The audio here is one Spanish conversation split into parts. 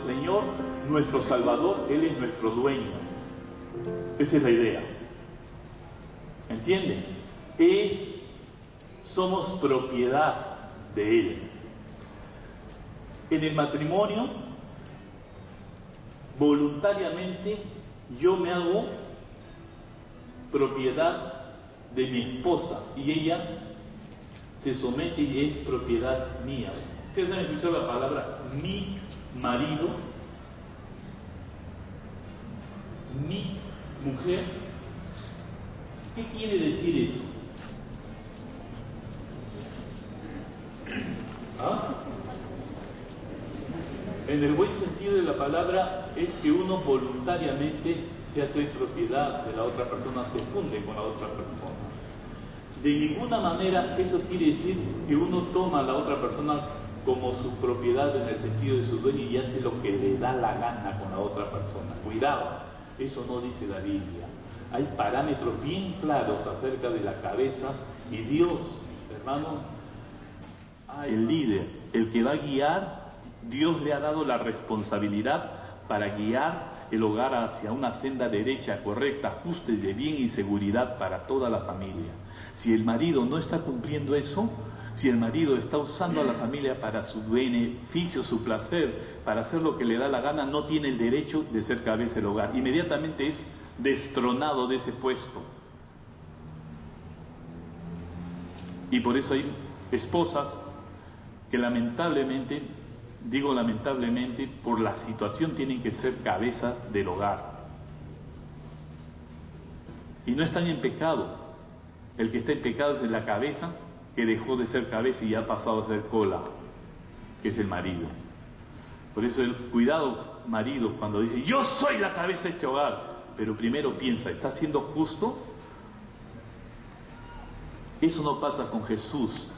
Señor, nuestro Salvador, Él es nuestro dueño. Esa es la idea. ¿Entienden? Somos propiedad de Él. En el matrimonio, voluntariamente, yo me hago propiedad de mi esposa y ella se somete y es propiedad mía. Ustedes han escuchado la palabra mi marido, mi mujer. ¿Qué quiere decir eso? ¿Ah? En el buen sentido de la palabra es que uno voluntariamente se hace propiedad de la otra persona, se funde con la otra persona. De ninguna manera eso quiere decir que uno toma a la otra persona como su propiedad en el sentido de su dueño y hace lo que le da la gana con la otra persona. Cuidado, eso no dice la Biblia. Hay parámetros bien claros acerca de la cabeza y Dios, hermano, el líder, el que va a guiar, Dios le ha dado la responsabilidad para guiar el hogar hacia una senda derecha, correcta, justa y de bien y seguridad para toda la familia. Si el marido no está cumpliendo eso, si el marido está usando a la familia para su beneficio, su placer, para hacer lo que le da la gana, no tiene el derecho de ser cabeza del hogar. Inmediatamente es destronado de ese puesto. Y por eso hay esposas que lamentablemente, digo lamentablemente, por la situación tienen que ser cabeza del hogar. Y no están en pecado. El que está en pecado es la cabeza, que dejó de ser cabeza y ya ha pasado a ser cola, que es el marido. Por eso el cuidado, maridos, cuando dicen yo soy la cabeza de este hogar, pero primero piensa, ¿está siendo justo? Eso no pasa con Jesús.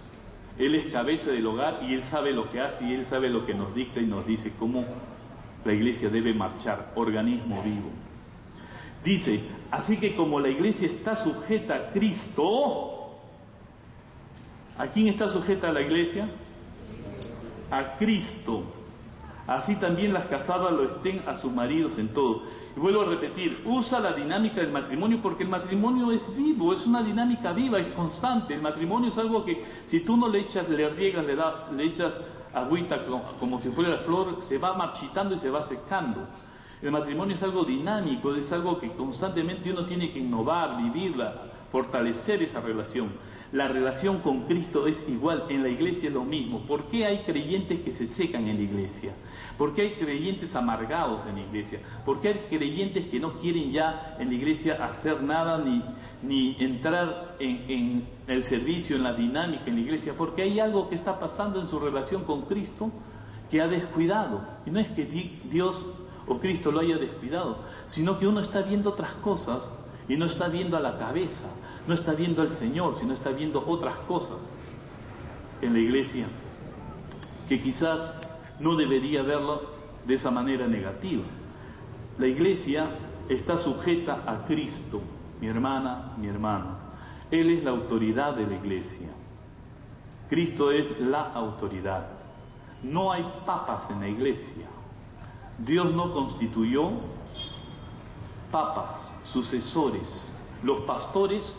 Él es cabeza del hogar y Él sabe lo que hace y Él sabe lo que nos dicta y nos dice cómo la iglesia debe marchar, organismo vivo. Dice, así que como la iglesia está sujeta a Cristo, ¿a quién está sujeta la iglesia? A Cristo. Así también las casadas lo estén a sus maridos en todo. Y vuelvo a repetir, usa la dinámica del matrimonio porque el matrimonio es vivo, es una dinámica viva, es constante. El matrimonio es algo que si tú no le echas, le riegas, le echas agüita como si fuera la flor, se va marchitando y se va secando. El matrimonio es algo dinámico, es algo que constantemente uno tiene que innovar, vivirla, fortalecer esa relación. La relación con Cristo es igual, en la iglesia es lo mismo. ¿Por qué hay creyentes que se secan en la iglesia? ¿Por qué hay creyentes amargados en la iglesia? ¿Por qué hay creyentes que no quieren ya en la iglesia hacer nada ni entrar en el servicio, en la dinámica en la iglesia? Porque hay algo que está pasando en su relación con Cristo que ha descuidado. Y no es que Dios o Cristo lo haya descuidado, sino que uno está viendo otras cosas y no está viendo a la cabeza, no está viendo al Señor, sino está viendo otras cosas en la iglesia que quizás no debería verlo de esa manera negativa. La iglesia está sujeta a Cristo, mi hermana, mi hermano. Él es la autoridad de la iglesia. Cristo es la autoridad. No hay papas en la iglesia. Dios no constituyó papas, sucesores. Los pastores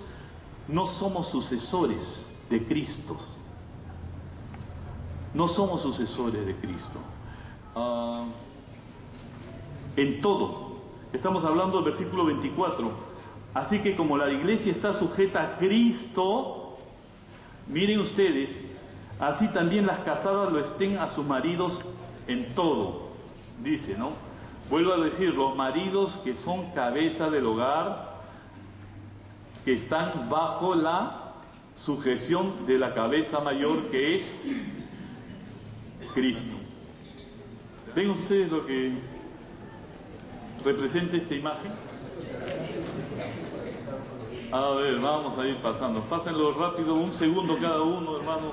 no somos sucesores de Cristo. No somos sucesores de Cristo. En todo. Estamos hablando del versículo 24. Así que como la iglesia está sujeta a Cristo, miren ustedes, así también las casadas lo estén a sus maridos en todo. Dice, ¿no? Vuelvo a decir, los maridos que son cabeza del hogar, que están bajo la sujeción de la cabeza mayor que es Cristo. ¿Ven ustedes lo que representa esta imagen? A ver, vamos a ir pasando. Pásenlo rápido, un segundo cada uno, hermano.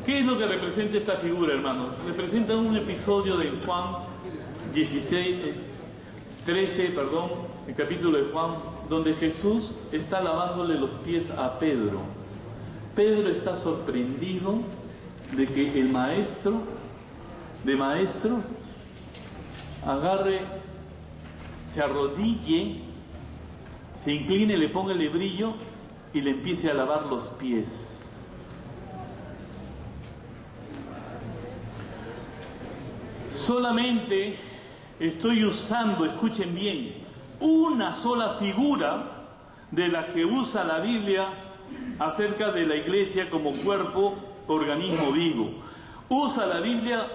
¿Qué es lo que representa esta figura, hermano? Representa un episodio de Juan 16, el capítulo de Juan, donde Jesús está lavándole los pies a Pedro. Pedro está sorprendido de que el maestro de maestros agarre, se arrodille, se incline, le ponga el lebrillo y le empiece a lavar los pies. Solamente estoy usando, escuchen bien, una sola figura de la que usa la Biblia acerca de la iglesia como cuerpo, organismo vivo. Usa la Biblia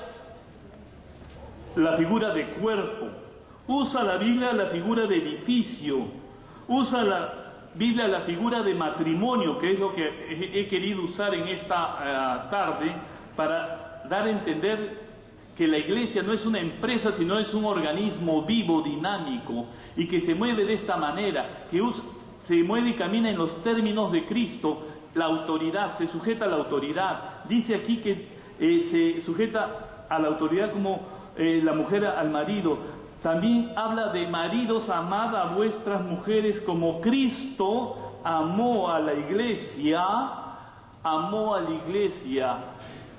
la figura de cuerpo, usa la Biblia la figura de edificio, usa la Biblia la figura de matrimonio, que es lo que he querido usar en esta tarde para dar a entender que la iglesia no es una empresa, sino es un organismo vivo, dinámico, y que se mueve de esta manera, que se mueve y camina en los términos de Cristo. La autoridad, se sujeta a la autoridad. Dice aquí que se sujeta a la autoridad como la mujer al marido. También habla de maridos, amad a vuestras mujeres como Cristo amó a la iglesia, amó a la iglesia.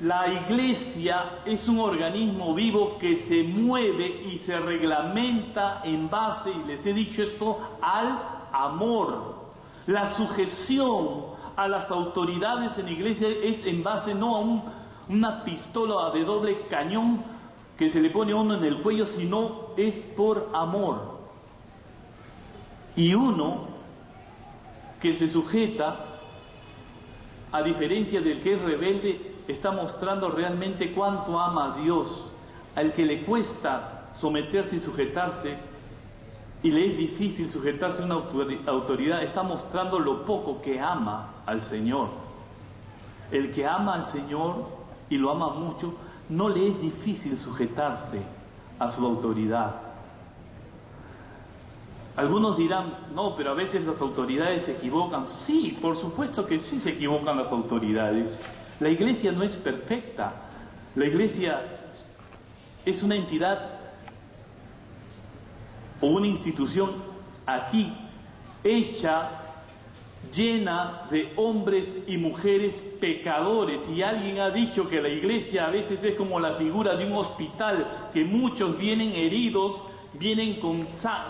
La iglesia es un organismo vivo que se mueve y se reglamenta en base, y les he dicho esto, al amor. La sujeción a las autoridades en la iglesia es en base no a una pistola de doble cañón que se le pone a uno en el cuello, sino es por amor. Y uno que se sujeta, a diferencia del que es rebelde, está mostrando realmente cuánto ama a Dios. Al que le cuesta someterse y sujetarse, y le es difícil sujetarse a una autoridad, está mostrando lo poco que ama al Señor. El que ama al Señor y lo ama mucho, no le es difícil sujetarse a su autoridad. Algunos dirán, no, pero a veces las autoridades se equivocan. Sí, por supuesto que sí se equivocan las autoridades. La iglesia no es perfecta. La iglesia es una entidad o una institución aquí hecha, llena de hombres y mujeres pecadores. Y alguien ha dicho que la iglesia a veces es como la figura de un hospital, que muchos vienen heridos, vienen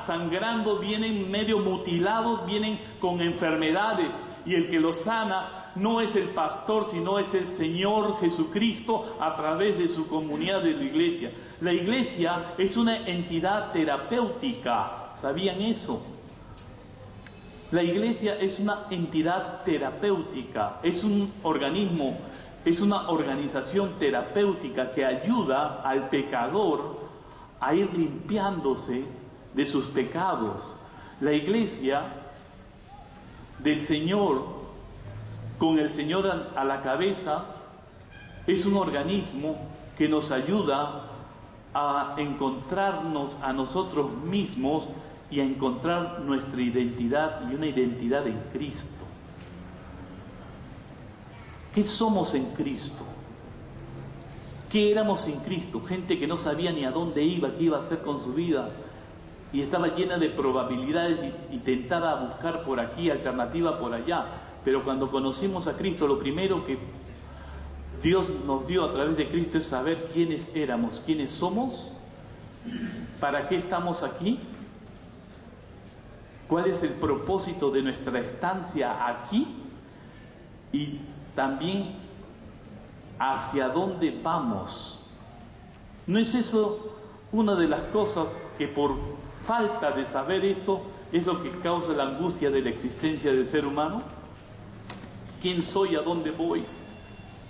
sangrando, vienen medio mutilados, vienen con enfermedades, y el que los sana no es el pastor, sino es el Señor Jesucristo a través de su comunidad de la iglesia. La iglesia es una entidad terapéutica, ¿sabían eso? La iglesia es una entidad terapéutica, es un organismo, es una organización terapéutica que ayuda al pecador a ir limpiándose de sus pecados. La iglesia del Señor, con el Señor a la cabeza, es un organismo que nos ayuda a encontrarnos a nosotros mismos y a encontrar nuestra identidad, y una identidad en Cristo. ¿Qué somos en Cristo? ¿Qué éramos en Cristo? Gente que no sabía ni a dónde iba, qué iba a hacer con su vida, y estaba llena de probabilidades y tentada a buscar por aquí, alternativa por allá. Pero cuando conocimos a Cristo, lo primero que Dios nos dio a través de Cristo es saber quiénes éramos, quiénes somos, para qué estamos aquí, cuál es el propósito de nuestra estancia aquí, y también hacia dónde vamos. ¿No es eso una de las cosas que por falta de saber esto es lo que causa la angustia de la existencia del ser humano? ¿Quién soy? ¿A dónde voy?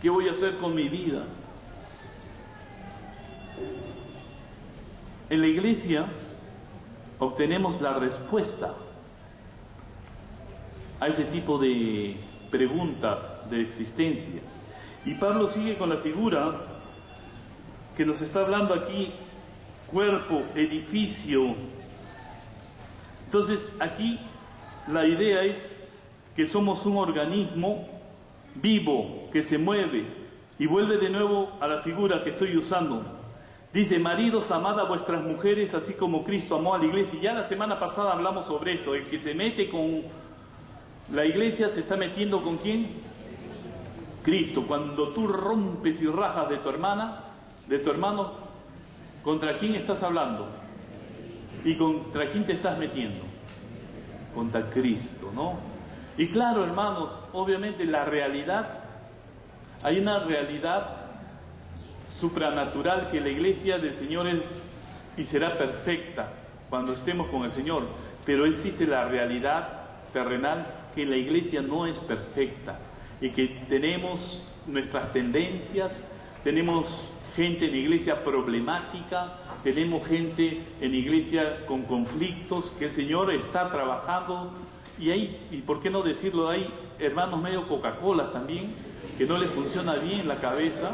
¿Qué voy a hacer con mi vida? En la iglesia obtenemos la respuesta a ese tipo de preguntas de existencia. Y Pablo sigue con la figura que nos está hablando aquí: cuerpo, edificio. Entonces aquí la idea es que somos un organismo vivo que se mueve, y vuelve de nuevo a la figura que estoy usando. Dice, maridos, amad a vuestras mujeres, así como Cristo amó a la iglesia. Y ya la semana pasada hablamos sobre esto. El que se mete con la iglesia se está metiendo ¿con quién? Cristo. Cuando tú rompes y rajas de tu hermana, de tu hermano, ¿contra quién estás hablando? ¿Y contra quién te estás metiendo? Contra Cristo, ¿no? Y claro, hermanos, obviamente la realidad, hay una realidad supranatural que la iglesia del Señor es y será perfecta cuando estemos con el Señor, pero existe la realidad terrenal que la iglesia no es perfecta y que tenemos nuestras tendencias, tenemos gente en la iglesia problemática, tenemos gente en la iglesia con conflictos, que el Señor está trabajando, y hay, y por qué no decirlo, hay hermanos medio Coca-Cola también, que no les funciona bien la cabeza,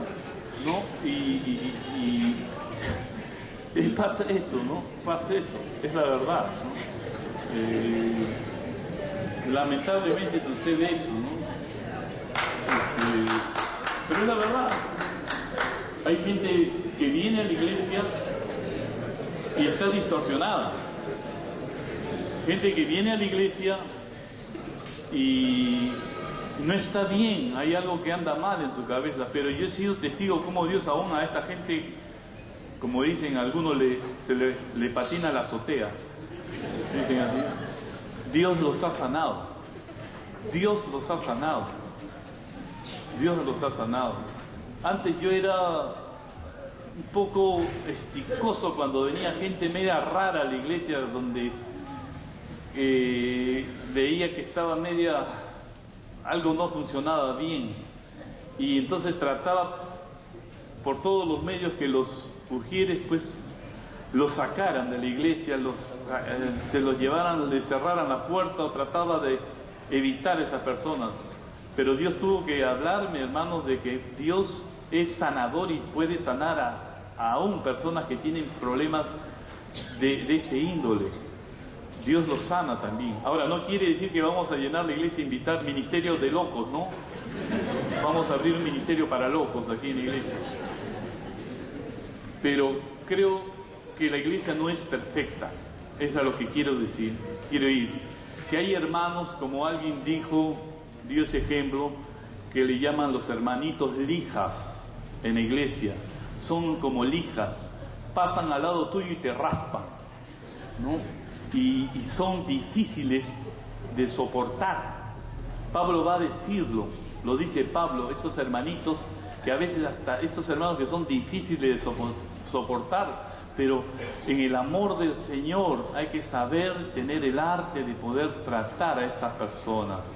¿no? Y pasa eso, ¿no? Pasa eso, es la verdad, ¿no? Lamentablemente sucede eso, ¿no? Pero es la verdad. Hay gente que viene a la iglesia y está distorsionada. Gente que viene a la iglesia y no está bien, hay algo que anda mal en su cabeza, pero yo he sido testigo cómo Dios aún a esta gente, como dicen algunos, se le patina la azotea. Dicen así. Dios los ha sanado. Dios los ha sanado. Dios los ha sanado. Antes yo era un poco esticoso cuando venía gente media rara a la iglesia, donde veía que estaba algo no funcionaba bien, y entonces trataba por todos los medios que los ujieres pues los sacaran de la iglesia, se los llevaran, les cerraran la puerta, o trataba de evitar a esas personas. Pero Dios tuvo que hablarme, hermanos, de que Dios es sanador y puede sanar aún personas que tienen problemas de este índole. Dios los sana también. Ahora, no quiere decir que vamos a llenar la iglesia e invitar ministerios de locos, ¿no? Vamos a abrir un ministerio para locos aquí en la iglesia. Pero creo que la iglesia no es perfecta. Es a lo que quiero decir. Quiero ir. Que hay hermanos, como alguien dijo, dio ese ejemplo, que le llaman los hermanitos lijas en la iglesia. Son como lijas. Pasan al lado tuyo y te raspan, ¿no? Y son difíciles de soportar. Pablo va a decirlo, lo dice Pablo, esos hermanitos que a veces hasta esos hermanos que son difíciles de soportar, pero en el amor del Señor hay que saber tener el arte de poder tratar a estas personas.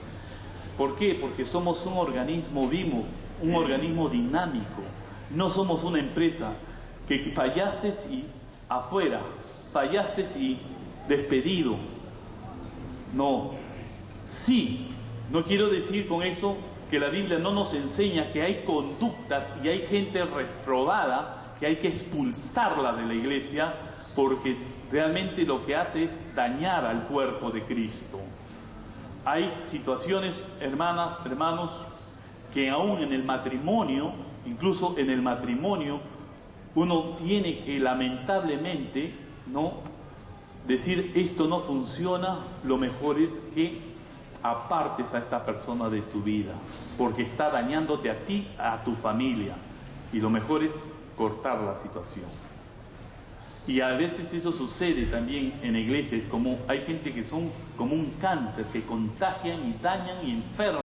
¿Por qué? Porque somos un organismo vivo, un organismo dinámico. No somos una empresa que fallaste y afuera, fallaste y despedido. No. Sí, no quiero decir con eso que la Biblia no nos enseña que hay conductas y hay gente reprobada que hay que expulsarla de la iglesia, porque realmente lo que hace es dañar al cuerpo de Cristo. Hay situaciones, hermanas, hermanos, que aún en el matrimonio, incluso en el matrimonio, uno tiene que lamentablemente, ¿no?, decir esto no funciona. Lo mejor es que apartes a esta persona de tu vida, porque está dañándote a ti, a tu familia, y lo mejor es cortar la situación. Y a veces eso sucede también en iglesias, como hay gente que son como un cáncer, que contagian y dañan y enferman.